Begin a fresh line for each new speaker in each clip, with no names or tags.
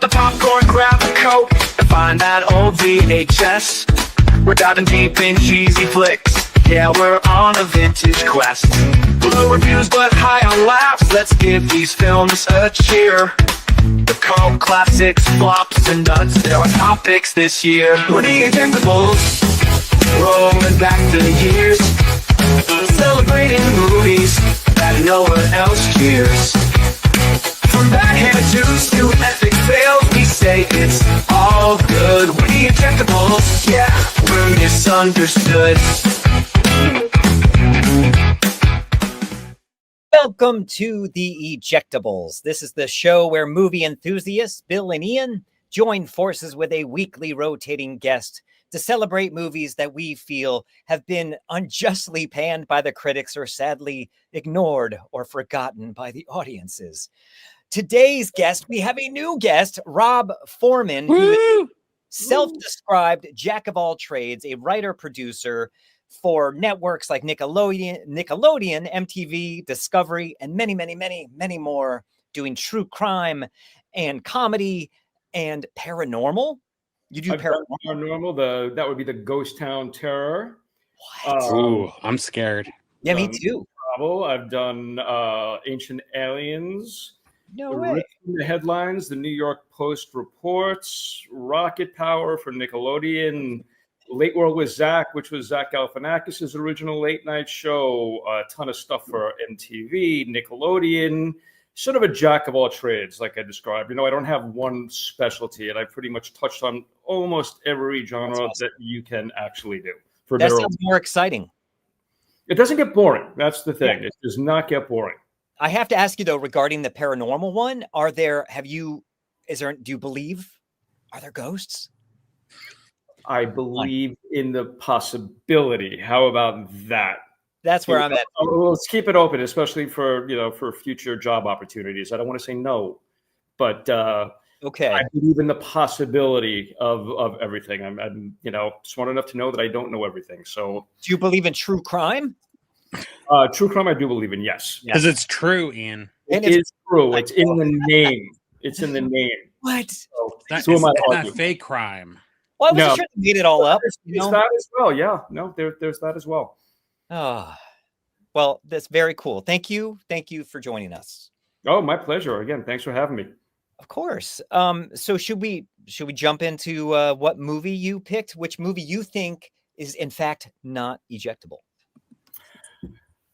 the popcorn, grab the Coke, and find that old VHS. We're diving deep in cheesy flicks. Yeah, we're on a vintage quest. Low reviews but high on laughs. Let's give these films a cheer. The cult classics, flops, and nuts. There are topics this year. We're the Ejectables, rolling back the years, celebrating movies that no one else cheers. From backhand juice to epic fails, we say it's all good. We're the Ejectables, yeah, we're misunderstood.
Welcome to the Ejectables. This is the show where movie enthusiasts Bill and Ian join forces with a weekly rotating guest to celebrate movies that we feel have been unjustly panned by the critics or sadly ignored or forgotten by the audiences. Today's guest, we have a new guest, Rob Forman, who is self-described jack of all trades, a writer-producer for networks like Nickelodeon, MTV, Discovery, and many, many, many, many more, doing true crime and comedy and paranormal. You do
paranormal. That would be the Ghost Town Terror.
What?
Ooh, I'm scared.
Yeah, me too.
Travel. I've done Ancient Aliens.
No way.
The headlines, the New York Post reports, Rocket Power for Nickelodeon, Late World with Zach, which was Zach Galifianakis' original late night show, a ton of stuff for MTV, Nickelodeon, sort of a jack of all trades, like I described. You know, I don't have one specialty, and I pretty much touched on almost every genre that you can actually do.
That sounds more exciting.
It doesn't get boring. That's the thing. Yeah. It does not get boring.
I have to ask you though, regarding the paranormal one, do you believe, are there ghosts?
I believe in the possibility. How about that?
That's where I'm at.
Let's keep it open, especially for future job opportunities. I don't want to say no, but
okay.
I believe in the possibility of everything. I'm smart enough to know that I don't know everything. So,
do you believe in true crime?
True crime, I do believe in, yes.
Because it's true, Ian.
It is true. It's in the name. It's in the name.
What?
It's not fake crime.
Well, I wasn't sure they made it all up.
There's that as well, yeah. No, there's that as well.
Oh, well, that's very cool. Thank you. Thank you for joining us.
Oh, my pleasure. Again, thanks for having me.
Of course. So should we jump into what movie you picked? Which movie you think is in fact not ejectable?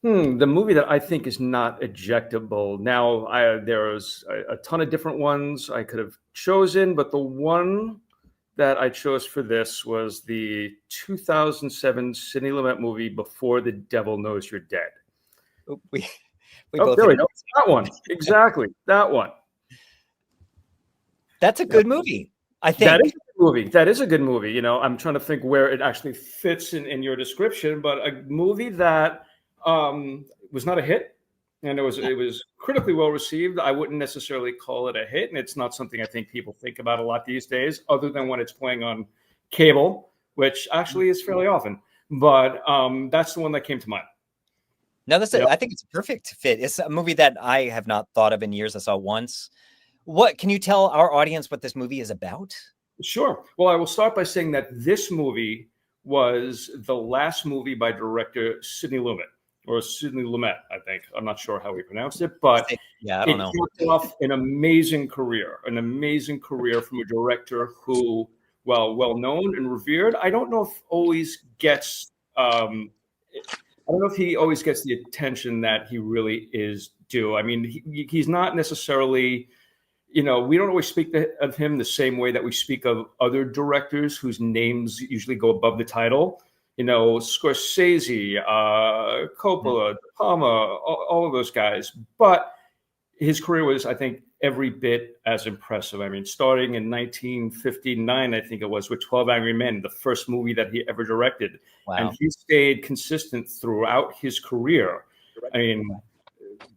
The movie that I think is not ejectable. Now, there's a ton of different ones I could have chosen, but the one that I chose for this was the 2007 Sidney Lumet movie, Before the Devil Knows You're Dead.
We both
there we go. That one. Exactly. That one.
That's a good movie. I think
that is a good movie. That is a good movie. You know, I'm trying to think where it actually fits in your description, but a movie that was not a hit, and it was critically well received. I wouldn't necessarily call it a hit, and it's not something I think people think about a lot these days, other than when it's playing on cable, which actually is fairly often. But that's the one that came to mind.
No, I think it's a perfect fit. It's a movie that I have not thought of in years. I saw once. What can you tell our audience what this movie is about?
Sure. Well, I will start by saying that this movie was the last movie by director Sidney Lumet. Or Sidney Lumet, I think. I'm not sure how we pronounced it, but
I don't know.
It kicked off an amazing career from a director who, well known and revered. I don't know if always gets. I don't know if he always gets the attention that he really is due. I mean, he's not necessarily. We don't always speak of him the same way that we speak of other directors whose names usually go above the title. Scorsese, Coppola, De Palma, all of those guys. But his career was, I think, every bit as impressive. I mean, starting in 1959, I think it was, with 12 Angry Men, the first movie that he ever directed.
Wow.
And he stayed consistent throughout his career. I mean,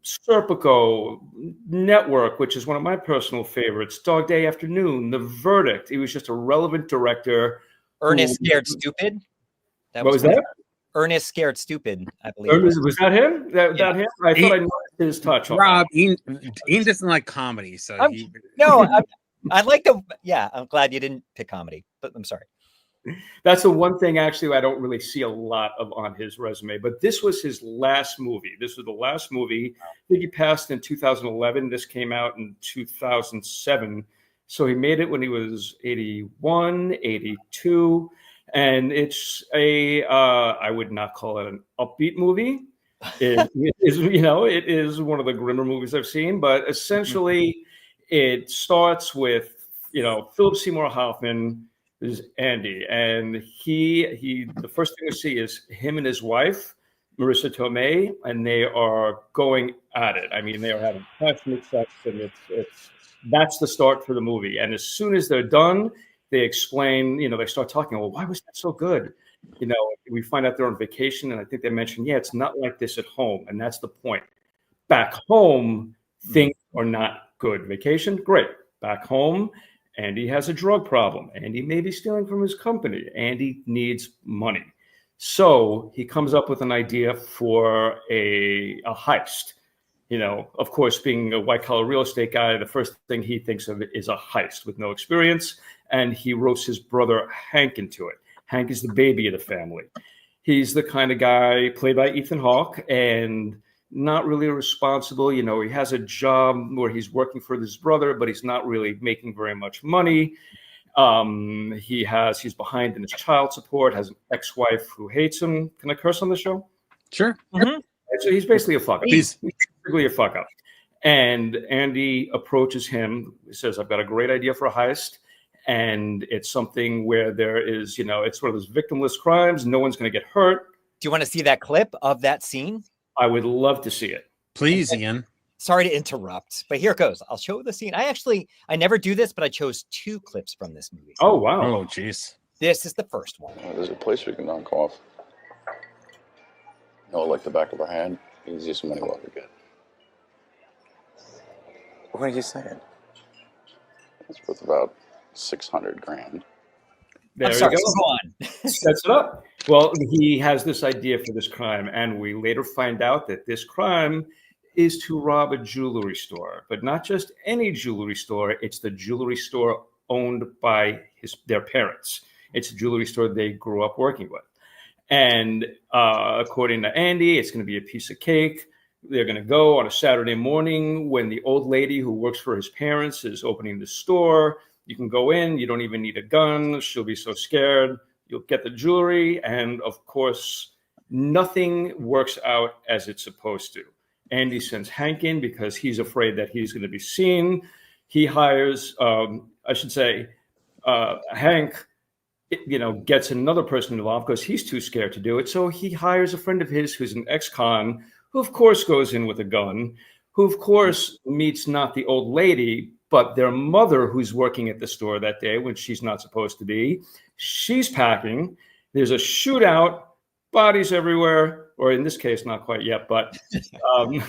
Serpico, Network, which is one of my personal favorites, Dog Day Afternoon, The Verdict. He was just a relevant director.
Ernest Scared Stupid?
What was that?
Ernest Scared Stupid, I believe.
Was that him? That him? I thought I noticed his touch.
Rob, Ian doesn't like comedy, so
I like the. Yeah, I'm glad you didn't pick comedy, but I'm sorry.
That's the one thing actually I don't really see a lot of on his resume. But this was his last movie. This was the last movie. I think he passed in 2011. This came out in 2007. So he made it when he was 81, 82. And it's I would not call it an upbeat movie. It is one of the grimmer movies I've seen. But essentially, it starts with, Philip Seymour Hoffman is Andy, and he the first thing we see is him and his wife, Marissa Tomei, and they are going at it. I mean, they are having passionate sex, and that's the start for the movie. And as soon as they're done, they explain, they start talking, well, why was that so good? We find out they're on vacation, and I think they mentioned, it's not like this at home, and that's the point. Back home, things are not good. Vacation, great. Back home, Andy has a drug problem. Andy may be stealing from his company. Andy needs money. So he comes up with an idea for a heist. Of course, being a white-collar real estate guy, the first thing he thinks of is a heist with no experience. And he ropes his brother Hank into it. Hank is the baby of the family. He's the kind of guy played by Ethan Hawke and not really responsible. He has a job where he's working for his brother, but he's not really making very much money. He's behind in his child support, has an ex-wife who hates him. Can I curse on the show?
Sure.
Mm-hmm.
So he's basically a fuck up.
He's
basically a fuck up. And Andy approaches him, says, I've got a great idea for a heist. And it's something where there is, it's one of those victimless crimes. No one's going to get hurt.
Do you want to see that clip of that scene?
I would love to see it.
Please, Ian.
Sorry to interrupt, but here it goes. I'll show the scene. I never do this, but I chose 2 clips from this movie.
Oh, wow.
Oh, jeez.
This is the first one.
There's a place we can knock off. Like the back of our hand. Easiest money we'll ever get.
What are you saying?
It's worth about 600 grand.
I'm sorry,
go.
go on.
Sets it up. Well, he has this idea for this crime, and we later find out that this crime is to rob a jewelry store, but not just any jewelry store. It's the jewelry store owned by their parents. It's a jewelry store they grew up working with. And according to Andy, it's going to be a piece of cake. They're going to go on a Saturday morning when the old lady who works for his parents is opening the store. You can go in. You don't even need a gun. She'll be so scared. You'll get the jewelry. And, of course, nothing works out as it's supposed to. Andy sends Hank in because he's afraid that he's going to be seen. He hires, Hank, gets another person involved because he's too scared to do it. So he hires a friend of his who's an ex-con, who, of course, goes in with a gun, who, of course, meets not the old lady, but their mother, who's working at the store that day when she's not supposed to be. She's packing. There's a shootout, bodies everywhere, or in this case, not quite yet, but the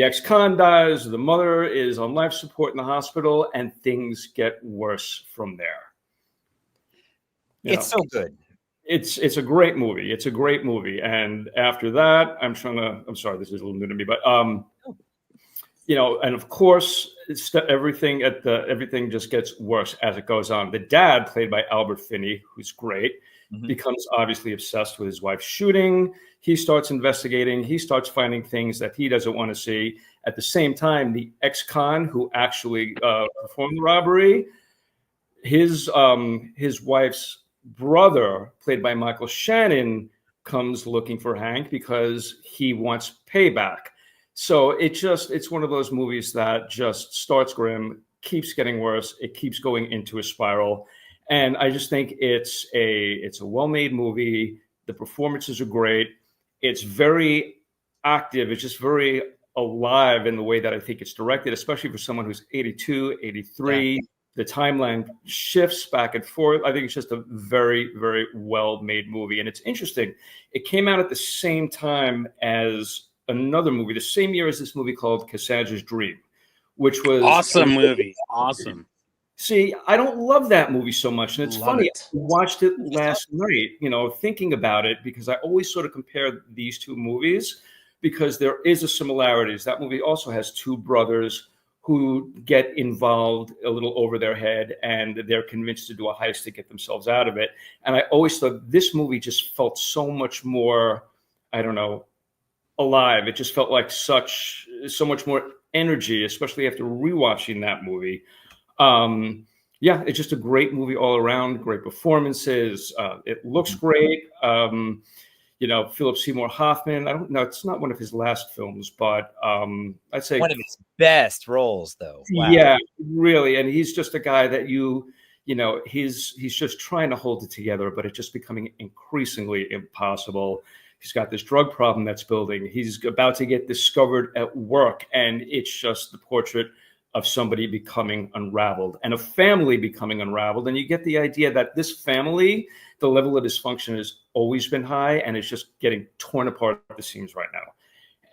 ex-con dies. The mother is on life support in the hospital, and things get worse from there.
It's so good.
It's a great movie. It's a great movie. And after that, I'm sorry, this is a little new to me, but and of course, everything just gets worse as it goes on. The dad, played by Albert Finney, who's great, becomes obviously obsessed with his wife's shooting. He starts investigating. He starts finding things that he doesn't want to see. At the same time, the ex-con who actually performed the robbery, his wife's brother, played by Michael Shannon, comes looking for Hank because he wants payback. So it's one of those movies that just starts grim, keeps getting worse. It keeps going into a spiral. And I just think it's a well-made movie. The performances are great. It's very active. It's just very alive in the way that I think it's directed, especially for someone who's 82, 83. Yeah. The timeline shifts back and forth. I think it's just a very, very well-made movie. And it's interesting. It came out at the same time as another movie, the same year as this movie called Cassandra's Dream, which was
awesome movie. Awesome.
See, I don't love that movie so much. And it's funny. I watched it last night, thinking about it, because I always sort of compare these two movies because there is a similarities. That movie also has two brothers who get involved a little over their head, and they're convinced to do a heist to get themselves out of it. And I always thought this movie just felt so much more, I don't know, alive. It just felt like so much more energy, especially after rewatching that movie. Yeah, it's just a great movie all around. Great performances. It looks great. Philip Seymour Hoffman. I don't know. It's not one of his last films, but I'd say
one of his best roles, though. Wow.
Yeah, really. And he's just a guy that he's just trying to hold it together, but it's just becoming increasingly impossible. He's got this drug problem that's building. He's about to get discovered at work, and it's just the portrait of somebody becoming unraveled and a family becoming unraveled. And you get the idea that this family, the level of dysfunction has always been high, and it's just getting torn apart at the seams right now.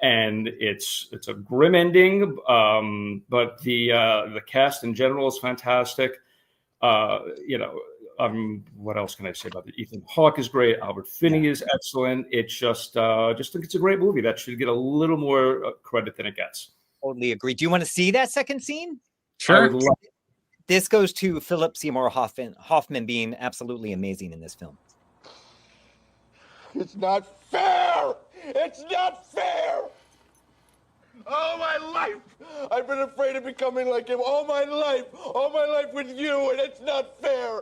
And it's a grim ending, but the cast in general is fantastic. What else can I say about it? Ethanhawke is great. Albert Finney is excellent. It's just think it's a great movie that should get a little more credit than it gets.
Totally agree. Do you want to see that second scene?
Sure.
This goes to Philip Seymour Hoffman being absolutely amazing in this film.
It's not fair! It's not fair! All my life, I've been afraid of becoming like him. All my life with you, and it's not fair.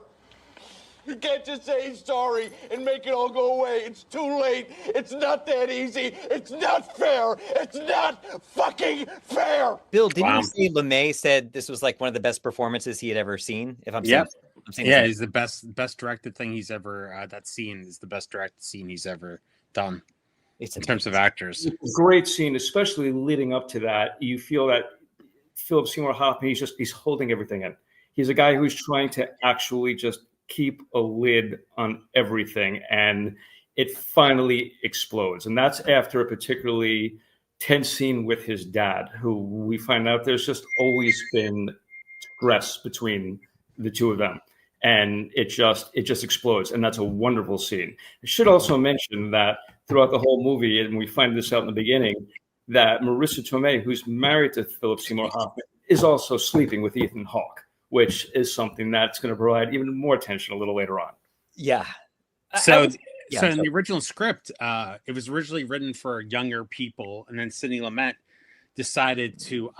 You can't just say sorry and make it all go away. It's too late. It's not that easy. It's not fair. It's not fucking fair.
Bill, didn't you say Lumet said this was like one of the best performances he had ever seen? If I'm
Yep.
saying
Yeah, he's the best directed thing he's ever. That scene is the best directed scene he's ever done.
It's
in terms of actors.
It's a great scene, especially leading up to that. You feel that Philip Seymour Hoffman, he's holding everything in. He's a guy who's trying to actually just keep a lid on everything, and it finally explodes. And that's after a particularly tense scene with his dad, who we find out there's just always been stress between the two of them. And it just explodes. And that's a wonderful scene. I should also mention that throughout the whole movie, and we find this out in the beginning, that Marissa Tomei, who's married to Philip Seymour Hoffman, is also sleeping with Ethanhawke, which is something that's going to provide even more tension a little later on.
Yeah.
So in the original script, it was originally written for younger people, and then Sidney Lumet decided to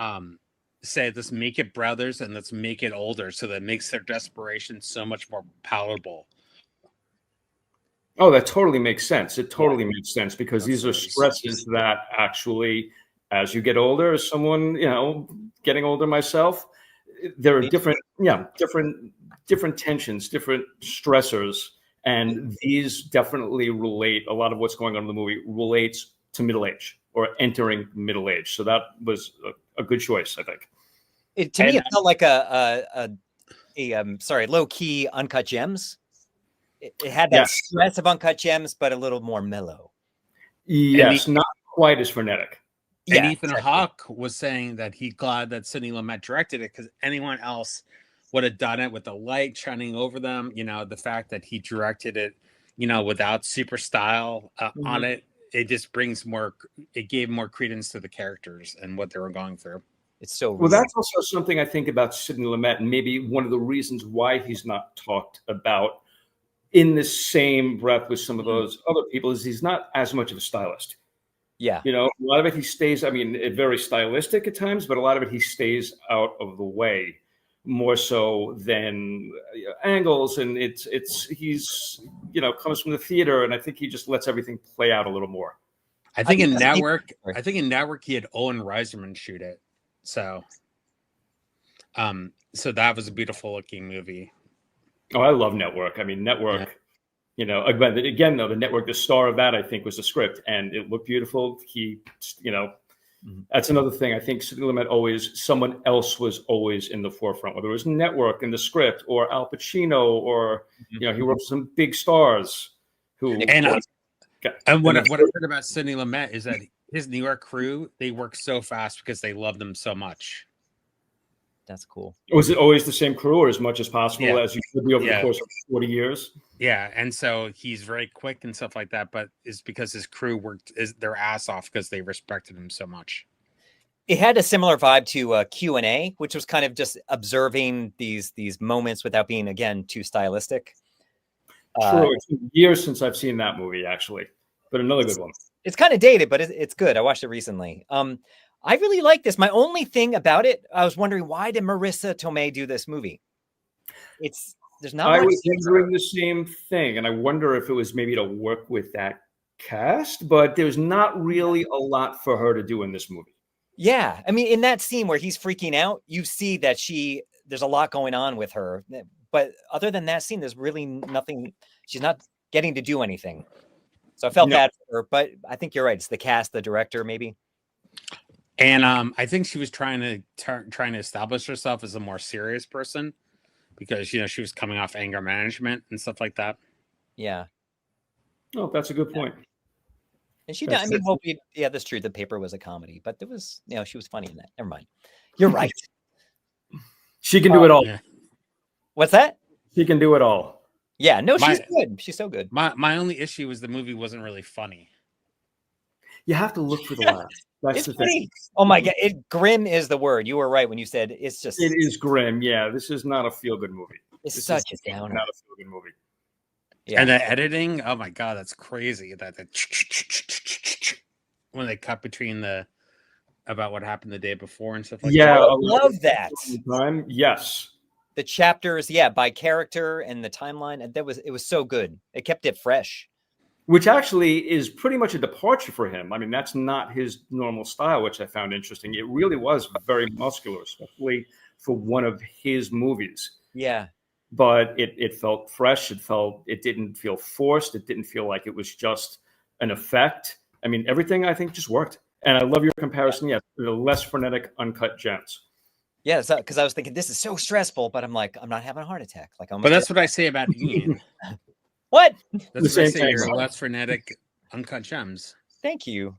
say, let's make it brothers and let's make it older, so that makes their desperation so much more palatable.
Oh, that totally makes sense. It totally makes sense, because these are stresses that actually, as you get older, as someone, getting older myself, there are different tensions, different stressors, and these definitely relate. A lot of what's going on in the movie relates to middle age or entering middle age. So that was a good choice, I think.
It felt like a low key Uncut Gems. It had that stress of Uncut Gems, but a little more mellow.
Yes, not quite as frenetic.
And Ethan Hawke was saying that he's glad that Sidney Lumet directed it, because anyone else would have done it with the light shining over them. The fact that he directed it, without super style on it, it just it gave more credence to the characters and what they were going through.
It's so
well. That's also something I think about Sidney Lumet, and maybe one of the reasons why he's not talked about in the same breath with some of those other people is he's not as much of a stylist.
Yeah.
A lot of it he stays, very stylistic at times, but a lot of it he stays out of the way more so than angles. And he's comes from the theater, and I think he just lets everything play out a little more.
I think in Network he had Owen Reiserman shoot it. So that was a beautiful looking movie.
Oh, I love Network. Network, again, though, the Network, the star of that, I think, was the script, and it looked beautiful. That's another thing. I think Sidney Lumet someone else was always in the forefront, whether it was Network in the script or Al Pacino, or, he worked with some big stars who.
And what I've heard about Sidney Lumet is that his New York crew, they work so fast because they love them so much.
That's cool.
Was it always the same crew, or as much as possible as you could be over the course of 40 years?
Yeah, and so he's very quick and stuff like that, but it's because his crew worked their ass off because they respected him so much.
It had a similar vibe to Q&A, which was kind of just observing these moments without being, again, too stylistic.
True. It's been years since I've seen that movie, actually, but another good one.
It's kind of dated, but it's good. I watched it recently. I really like this. My only thing about it, I was wondering, why did Marissa Tomei do this movie? There's not
I
much.
was wondering the same thing, and I wonder if it was maybe to work with that cast, but there's not really a lot for her to do in this movie.
Yeah, I mean, in that scene where he's freaking out, you see that there's a lot going on with her. But other than that scene, there's really nothing. She's not getting to do anything. So I felt bad for her, but I think you're right. It's the cast, the director, maybe.
And I think she was trying to establish herself as a more serious person because she was coming off anger management and stuff like that.
Yeah.
Oh, that's a good point.
And she did. I mean, well, yeah, that's true. The paper was a comedy, but there was, she was funny in that. Never mind. You're right.
She can do it all.
Yeah.
What's that?
She can do it all.
Yeah, no, she's good. She's so good.
My only issue was the movie wasn't really funny.
You have to look for the laugh. That's the thing.
Oh my God. Grim is the word. You were right when you said it's just.
It is grim. Yeah, this is not a feel-good movie.
It's such a downer.
Not a feel-good movie.
Yeah. And the editing, oh my God, that's crazy. That when they cut between about what happened the day before and stuff like that.
Yeah,
I love that.
Yes.
The chapters, by character and the timeline, and it was so good. It kept it fresh.
Which actually is pretty much a departure for him. I mean, that's not his normal style, which I found interesting. It really was very muscular, especially for one of his movies.
Yeah.
But it felt fresh. It didn't feel forced. It didn't feel like it was just an effect. I mean, everything I think just worked. And I love your comparison. Yes, the less frenetic Uncut Gems.
Yeah, because I was thinking this is so stressful, but I'm like, I'm not having a heart attack.
But that's what I say about Ian.
What?
That's what I say. You're less frenetic Uncut Gems.
Thank you.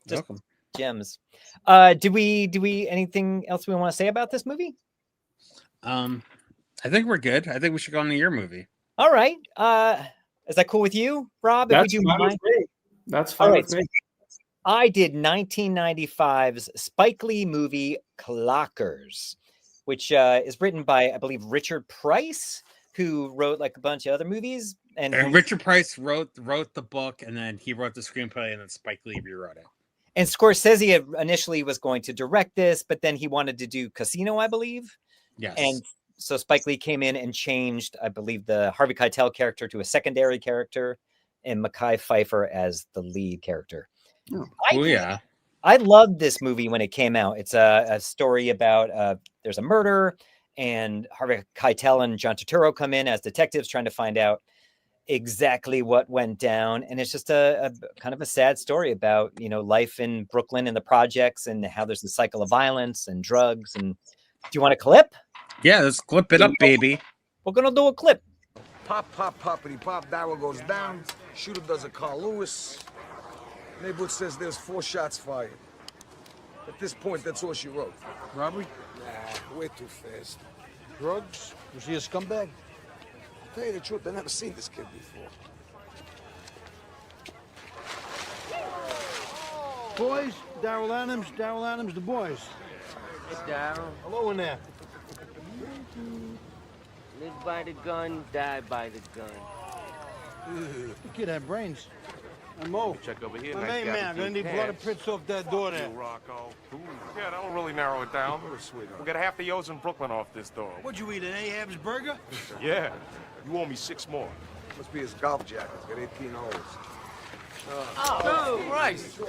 Just
welcome.
Gems. Do we anything else we want to say about this movie?
I think we're good. I think we should go on to your movie.
All right. Is that cool with you, Rob?
That's fine with me. That's fine with me.
I did 1995's Spike Lee movie Clockers, which is written by, I believe, Richard Price, who wrote like a bunch of other movies. And
Richard Price wrote the book, and then he wrote the screenplay, and then Spike Lee rewrote it.
And Scorsese initially was going to direct this, but then he wanted to do Casino, I believe.
Yes.
And so Spike Lee came in and changed, I believe, the Harvey Keitel character to a secondary character and Mekhi Phifer as the lead character.
Yeah.
I loved this movie when it came out. It's a story about there's a murder, and Harvey Keitel and John Turturro come in as detectives trying to find out exactly what went down. And it's just a kind of a sad story about, life in Brooklyn and the projects and how there's a cycle of violence and drugs. And do you want a clip?
Yeah, let's clip it up, baby.
We're going to do a clip.
Pop, pop, poppity pop, barrel goes down. Shooter does a Carl Lewis. Neighborhood says there's 4 shots fired. At this point, that's all she wrote.
Robbery?
Nah, way too fast.
Drugs? Was he a scumbag?
Tell you the truth, I've never seen this kid before.
Boys, Daryl Adams, the boys.
Hey, Daryl.
Hello in there.
Live by the gun, die by the gun.
The kid had brains. And Mo.
Check over here.
My main man, gonna need blood and prints off that door there.
Rocco. Yeah, that'll really narrow it down. We'll get half the O's in Brooklyn off this door.
What'd you eat, an Ahab's burger?
Yeah. You owe me 6 more.
Must be his golf jacket. It's got 18 holes.
Oh, Christ.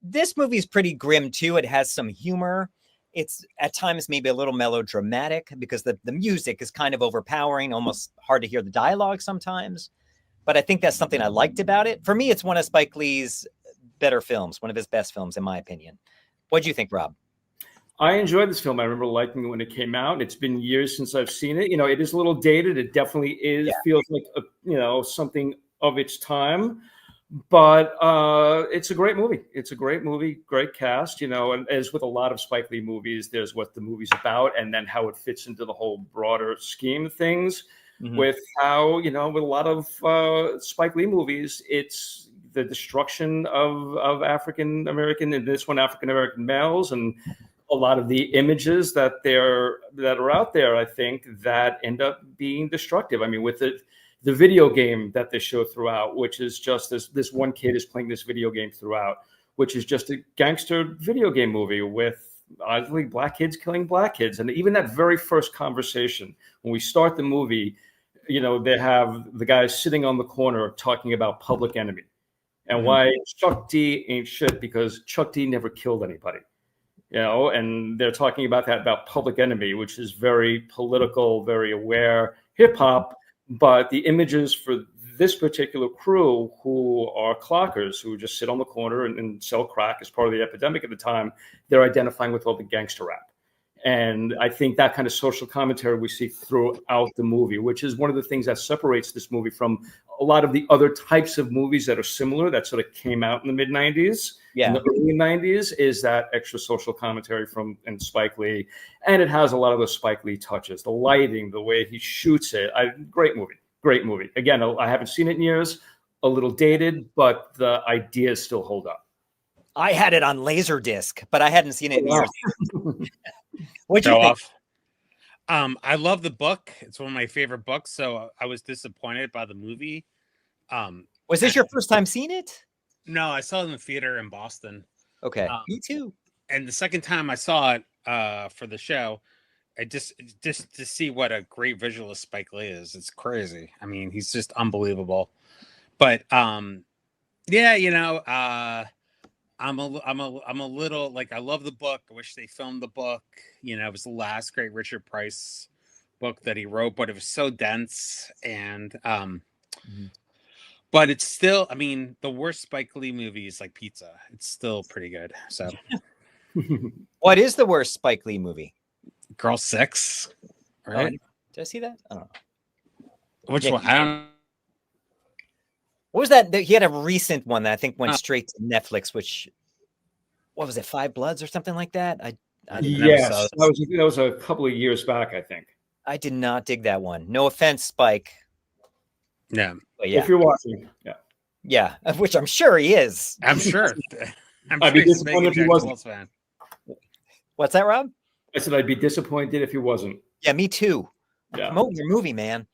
This movie is pretty grim, too. It has some humor. It's at times maybe a little melodramatic because the music is kind of overpowering, almost hard to hear the dialogue sometimes. But I think that's something I liked about it. For me, it's one of Spike Lee's better films, one of his best films, in my opinion. What do you think, Rob?
I enjoyed this film. I remember liking it when it came out. It's been years since I've seen it. It is a little dated. It definitely is. Feels like something of its time. But it's a great movie. It's a great movie, great cast. And as with a lot of Spike Lee movies, there's what the movie's about, and then how it fits into the whole broader scheme of things. Mm-hmm. With how with a lot of Spike Lee movies, it's the destruction of African American, and this one African American males, and a lot of the images that are out there, I think, that end up being destructive. I mean, with the video game that they show throughout, which is just this one kid is playing this video game throughout, which is just a gangster video game movie with obviously black kids killing black kids. And even that very first conversation, when we start the movie, they have the guys sitting on the corner talking about Public Enemy and why Chuck D ain't shit because Chuck D never killed anybody. And they're talking about Public Enemy, which is very political, very aware hip hop. But the images for this particular crew, who are clockers, who just sit on the corner and sell crack as part of the epidemic at the time, they're identifying with all the gangster rap. And I think that kind of social commentary we see throughout the movie, which is one of the things that separates this movie from a lot of the other types of movies that are similar that sort of came out in the mid 90s, in the early 90s, is that extra social commentary and Spike Lee. And it has a lot of those Spike Lee touches, the lighting, the way he shoots it. Great movie. Again, I haven't seen it in years, a little dated, but the ideas still hold up.
I had it on Laserdisc, but I hadn't seen it in years. What'd you think?
I love the book. It's one of my favorite books. So I was disappointed by the movie.
Was this your first time seeing it?
No, I saw it in the theater in Boston.
Okay, me too.
And the second time I saw it for the show, I just to see what a great visualist Spike Lee is. It's crazy. I mean, he's just unbelievable. But I'm a little like, I love the book. I wish they filmed the book. It was the last great Richard Price book that he wrote, but it was so dense and but it's still, I mean, the worst Spike Lee movie is like Pizza. It's still pretty good. So
what is the worst Spike Lee movie?
Girl 6, right?
Did I see that? I don't know.
Which one? I don't know.
What was that? He had a recent one that I think went straight to Netflix, what was it, Five Bloods or something like that?
Yes, that was a couple of years back, I think.
I did not dig that one. No offense, Spike.
Yeah.
But yeah.
If you're watching,
yeah, which I'm sure he is.
I'm sure.
I'd be disappointed if he wasn't.
Fan.
What's that, Rob?
I said I'd be disappointed if he wasn't.
Yeah, me too.
Yeah.
Promote your movie, man.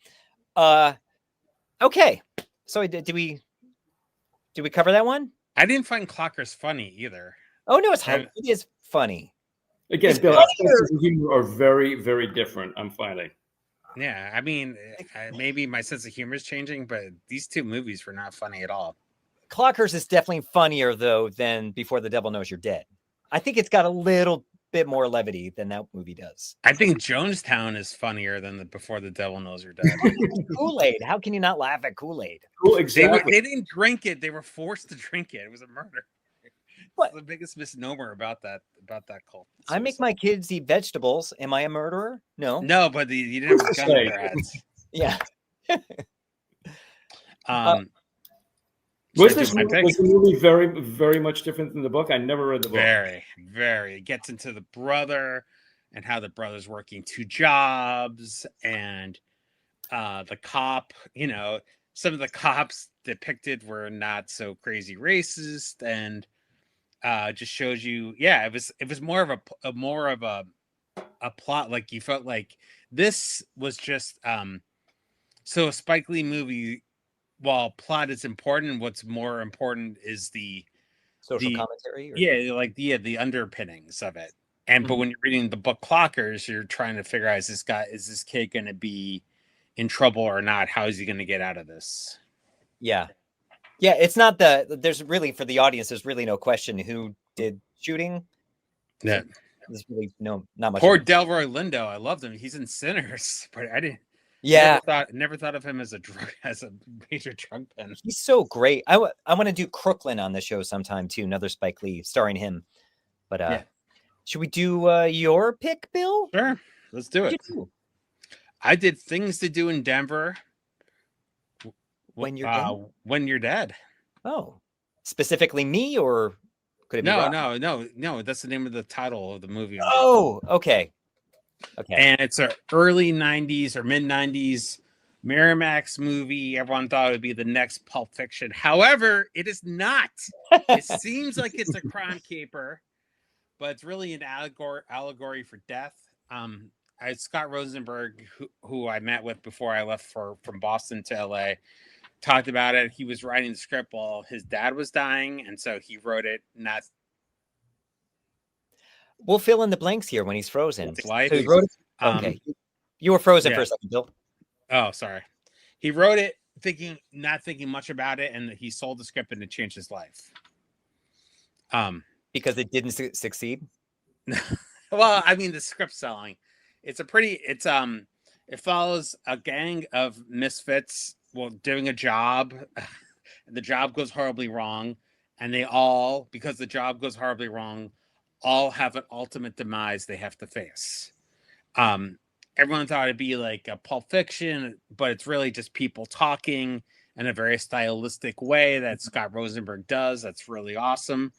Okay. So did we cover that one?
I didn't find Clockers funny either.
Oh no, it is funny.
Again, Bill, our senses of humor are very, very different. I'm finding.
Yeah, I mean, maybe my sense of humor is changing, but these two movies were not funny at all.
Clockers is definitely funnier though than Before the Devil Knows You're Dead. I think it's got a little bit more levity than that movie does.
I think Jonestown is funnier than the Before the Devil Knows You're Dead.
Kool-Aid. How can you not laugh at Kool-Aid?
Cool, exactly.
They didn't drink it. They were forced to drink it. It was a murder. What's the biggest misnomer about that cult?
I make my kids eat vegetables. Am I a murderer? No.
No, but you didn't have a gun in their heads.
Yeah.
Was the movie very, very much different than the book? I never read the book.
Very, very. It gets into the brother and how the brother's working 2 jobs and the cop, some of the cops depicted were not so crazy racist and just shows you, it was more of a plot. Like you felt like this was just so a Spike Lee movie. While plot is important, what's more important is the
social commentary.
The underpinnings of it. And but when you're reading the book Clockers, you're trying to figure out, is this kid going to be in trouble or not? How is he going to get out of this?
Yeah. Yeah, it's not there's really, for the audience, there's really no question who did shooting.
Yeah.
There's really not much.
Poor Delroylindo. I loved him. He's in Sinners, but I didn't.
Yeah.
Never thought of him as a major drug pen.
He's so great. I want to do Crooklyn on the show sometime too. Another Spike Lee starring him. But should we do your pick, Bill?
Sure. Let's do it. I did Things to Do in Denver.
When You're Dead?
When You're Dead.
Oh, specifically me, or could it be
No. That's the name of the title of the movie.
Oh, okay.
And it's an early 90s or mid 90s Miramax movie. Everyone thought it would be the next Pulp Fiction. However, it is not. It seems like it's a crime caper, but it's really an allegory for death. Scott Rosenberg, who I met with before I left from Boston to LA, talked about it. He was writing the script while his dad was dying, and so he wrote it. Not.
We'll fill in the blanks here when he's frozen.
Life.
So he wrote it. Okay, you were frozen for a second, Bill.
Oh, sorry. He wrote it not thinking much about it, and he sold the script and it changed his life.
Because it didn't succeed.
Well, I mean, the script selling. It follows a gang of misfits doing a job. The job goes horribly wrong, and they all, because the job goes horribly wrong, all have an ultimate demise they have to face. Everyone thought it'd be like a Pulp Fiction, but it's really just people talking in a very stylistic way that Scott Rosenberg does. That's really awesome.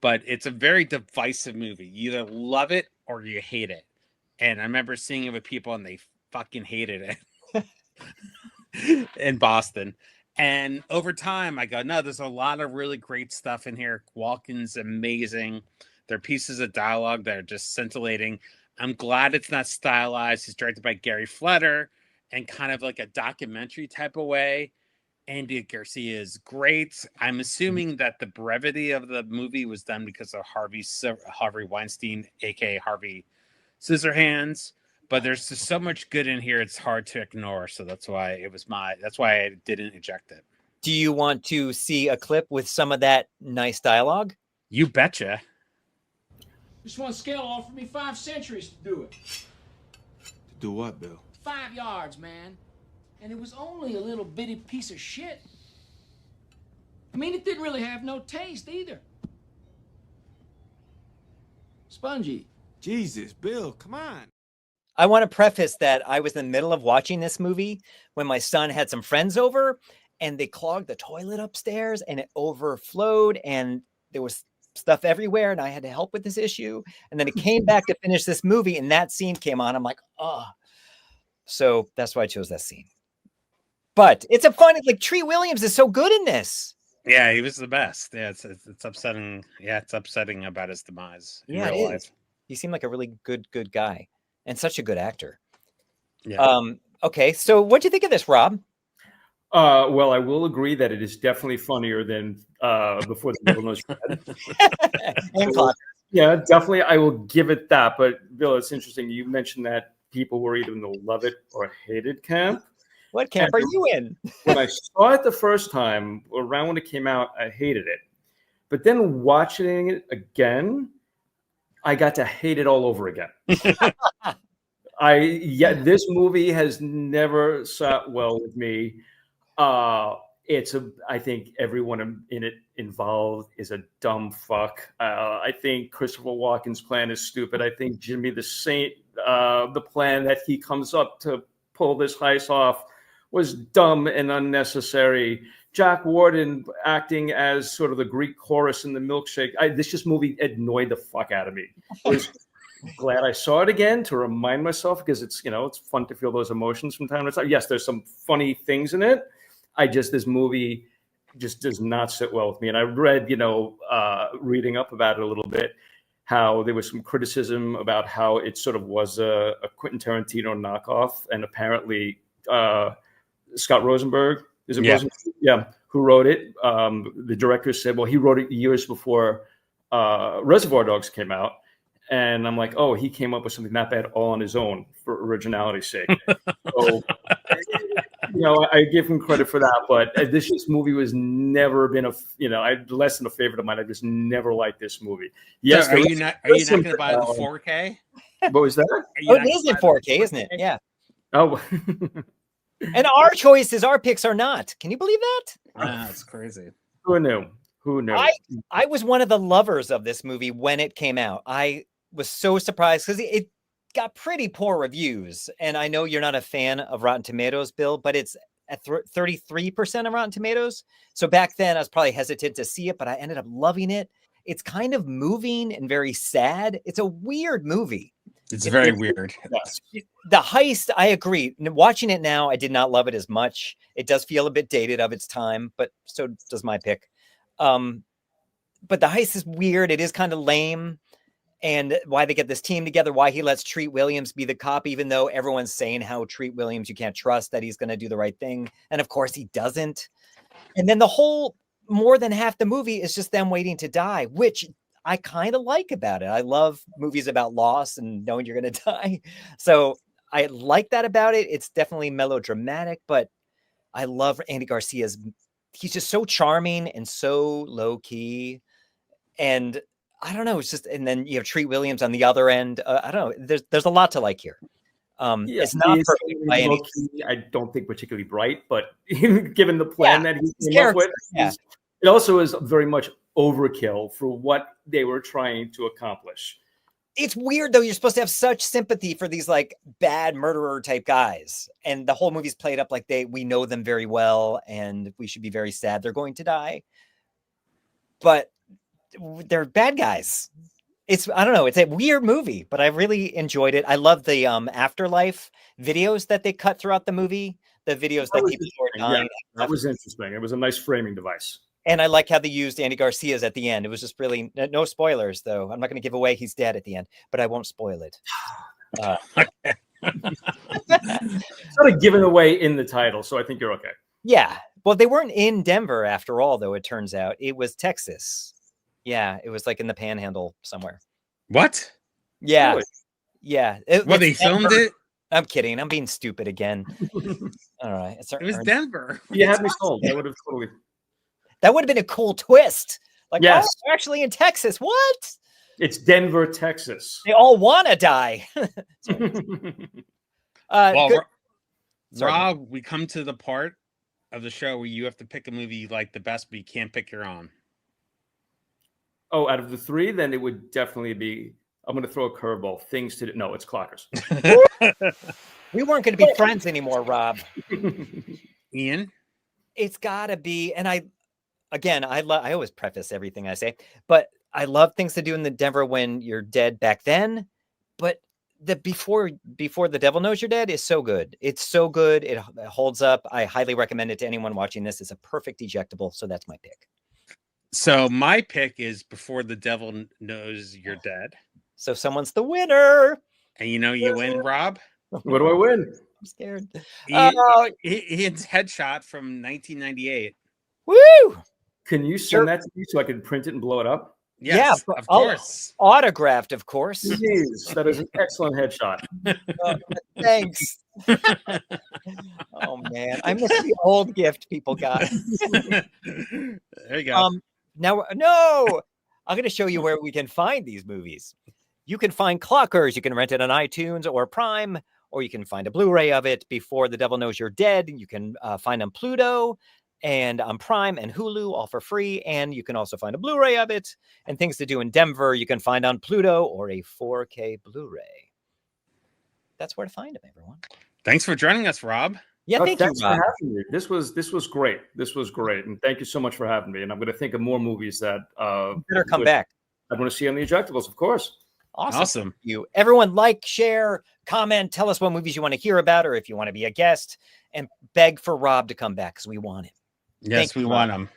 But it's a very divisive movie. You either love it or you hate it. And I remember seeing it with people and they fucking hated it in Boston. And over time, I go, no, there's a lot of really great stuff in here. Walken's amazing. There are pieces of dialogue that are just scintillating. I'm glad it's not stylized. It's directed by Gary Fletter and kind of like a documentary type of way. Andy Garcia is great. I'm assuming that the brevity of the movie was done because of Harvey Weinstein, aka Harvey Scissorhands. But there's just so much good in here; it's hard to ignore. So that's why I didn't eject it.
Do you want to see a clip with some of that nice dialogue?
You betcha.
This one scale offered me 5 centuries to do it.
To do what, Bill?
5 yards, man. And it was only a little bitty piece of shit. I mean, it didn't really have no taste either. Spongy.
Jesus, Bill, come on.
I want to preface that I was in the middle of watching this movie when my son had some friends over and they clogged the toilet upstairs and it overflowed and there was stuff everywhere and I had to help with this issue. And then it came back to finish this movie and that scene came on. I'm like, oh. So that's why I chose that scene. But it's a fun, like Tree Williams is so good in this.
Yeah, he was the best. Yeah, it's upsetting. Yeah, it's upsetting about his demise in real life.
He seemed like a really good guy and such a good actor.
Yeah.
Okay, so what do you think of this, Rob?
Well, I will agree that it is definitely funnier than Before the Devil Knows Red.
And
so, yeah, definitely. I will give it that. But Bill, it's interesting. You mentioned that people were either in the love it or hate it camp.
What camp are you in?
When I saw it the first time, around when it came out, I hated it. But then watching it again, I got to hate it all over again. This movie has never sat well with me. I think everyone in it involved is a dumb fuck. I think Christopher Walken's plan is stupid. I think Jimmy the Saint, the plan that he comes up to pull this heist off was dumb and unnecessary. Jack Warden acting as sort of the Greek chorus in the milkshake. This movie annoyed the fuck out of me. I was glad I saw it again to remind myself because it's fun to feel those emotions from time to time. Yes, there's some funny things in it. This movie just does not sit well with me. And I read, reading up about it a little bit, how there was some criticism about how it sort of was a Quentin Tarantino knockoff. And apparently Scott Rosenberg, Rosenberg? Yeah, who wrote it. The director said, well, he wrote it years before Reservoir Dogs came out. And I'm like, oh, he came up with something that bad all on his own for originality's sake. So, I give him credit for that. But this movie was never been less than a favorite of mine. I just never liked this movie. Yes,
so are you not going to buy the 4K?
What was that?
It is in 4K, isn't it? Yeah.
Oh.
And our choices, our picks are not. Can you believe that?
That's crazy.
Who knew?
I was one of the lovers of this movie when it came out. I was so surprised because it got pretty poor reviews. And I know you're not a fan of Rotten Tomatoes, Bill, but it's at 33% of Rotten Tomatoes. So back then I was probably hesitant to see it, but I ended up loving it. It's kind of moving and very sad. It's a weird movie.
It's very weird.
Yes.
The heist, I agree. Watching it now, I did not love it as much. It does feel a bit dated of its time, but so does my pick. But the heist is weird. It is kind of lame. And why they get this team together, why he lets Treat Williams be the cop, even though everyone's saying how Treat Williams, you can't trust that he's going to do the right thing. And of course he doesn't. And then the whole, more than half the movie is just them waiting to die, which I kind of like about it. I love movies about loss and knowing you're going to die. So I like that about it. It's definitely melodramatic, but I love Andy Garcia's, he's just so charming and so low key. And I don't know. It's just, and then you have Treat Williams on the other end. I don't know. There's a lot to like here. It's not perfect by any means.
I don't think particularly bright, but given the plan that he came up with,
yeah.
It also is very much overkill for what they were trying to accomplish.
It's weird though. You're supposed to have such sympathy for these like bad murderer type guys, and the whole movie's played up like we know them very well, and we should be very sad they're going to die. But they're bad guys. I don't know. It's a weird movie, but I really enjoyed it. I love the afterlife videos that they cut throughout the movie. The videos that people were dying.
Yeah, that was interesting. It was a nice framing device.
And I like how they used Andy Garcia's at the end. It was just really no spoilers, though. I'm not going to give away he's dead at the end, but I won't spoil it.
Sort of given away in the title, so I think you're okay.
Yeah. Well, they weren't in Denver after all, though. It turns out it was Texas. Yeah, it was like in the Panhandle somewhere.
What?
Yeah,
Really?
yeah.
They filmed it?
I'm kidding. I'm being stupid again. All right,
it was Denver.
You had me sold. I would have totally.
That would have been a cool twist. Like,
yes,
oh, they're actually in Texas. What?
It's Denver, Texas.
They all want to die.
Well, Rob, we come to the part of the show where you have to pick a movie you like the best, but you can't pick your own.
Oh, out of the three, then it would definitely be. I'm going to throw a curveball. Things to do. No, it's Clockers.
We weren't going to be friends anymore, Rob.
Ian,
it's got to be. And I always preface everything I say, but I love Things to Do in the Denver When You're Dead back then. But the before The Devil Knows You're Dead is so good. It's so good. It holds up. I highly recommend it to anyone watching this. It's a perfect ejectable. So that's my pick.
So my pick is Before the Devil Knows You're Dead.
So someone's the winner.
And you win, Rob?
What do I win?
I'm scared.
Ian's Headshot from 1998.
Woo!
Can you send that to me so I can print it and blow it up?
Yes,
yeah,
of course.
Autographed, of course.
Jeez, that is an excellent headshot.
Thanks. Oh man, I miss the old gift people got.
There you go.
Now, no, I'm going to show you where we can find these movies. You can find Clockers. You can rent it on iTunes or Prime, or you can find a Blu-ray of it. Before the Devil Knows You're Dead, you can find on Pluto and on Prime and Hulu, all for free. And you can also find a Blu-ray of it. And Things to Do in Denver, you can find on Pluto or a 4K Blu-ray. That's where to find them, everyone.
Thanks for joining us, Rob.
Yeah, thanks
for having me. This was great. This was great, and thank you so much for having me. And I'm going to think of more movies that
better come back.
I want to see on the Ejectables, of course.
Awesome. You everyone like, share, comment, tell us what movies you want to hear about, or if you want to be a guest, and beg for Rob to come back because we want him.
Yes, we want him.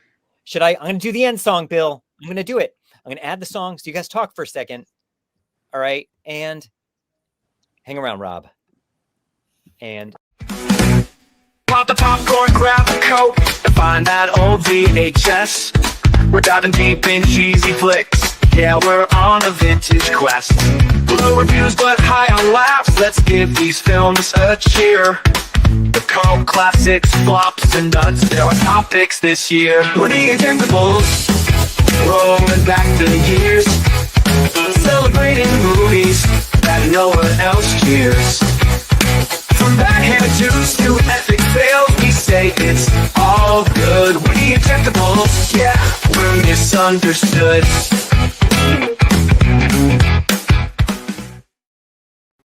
I'm going to do the end song, Bill. I'm going to do it. I'm going to add the song. So you guys talk for a second. All right. And hang around, Rob. And
pop the popcorn, grab the Coke, and find that old VHS. We're diving deep in cheesy flicks. Yeah, we're on a vintage quest. Low reviews but high on laughs. Let's give these films a cheer. The cult classics, flops, and nuts. There are topics this year. We're the Ejectables, rolling back the years, celebrating movies that no one else cheers. From backhand juice to epic fails, we say it's all good. We're the Ejectables, yeah, we're misunderstood.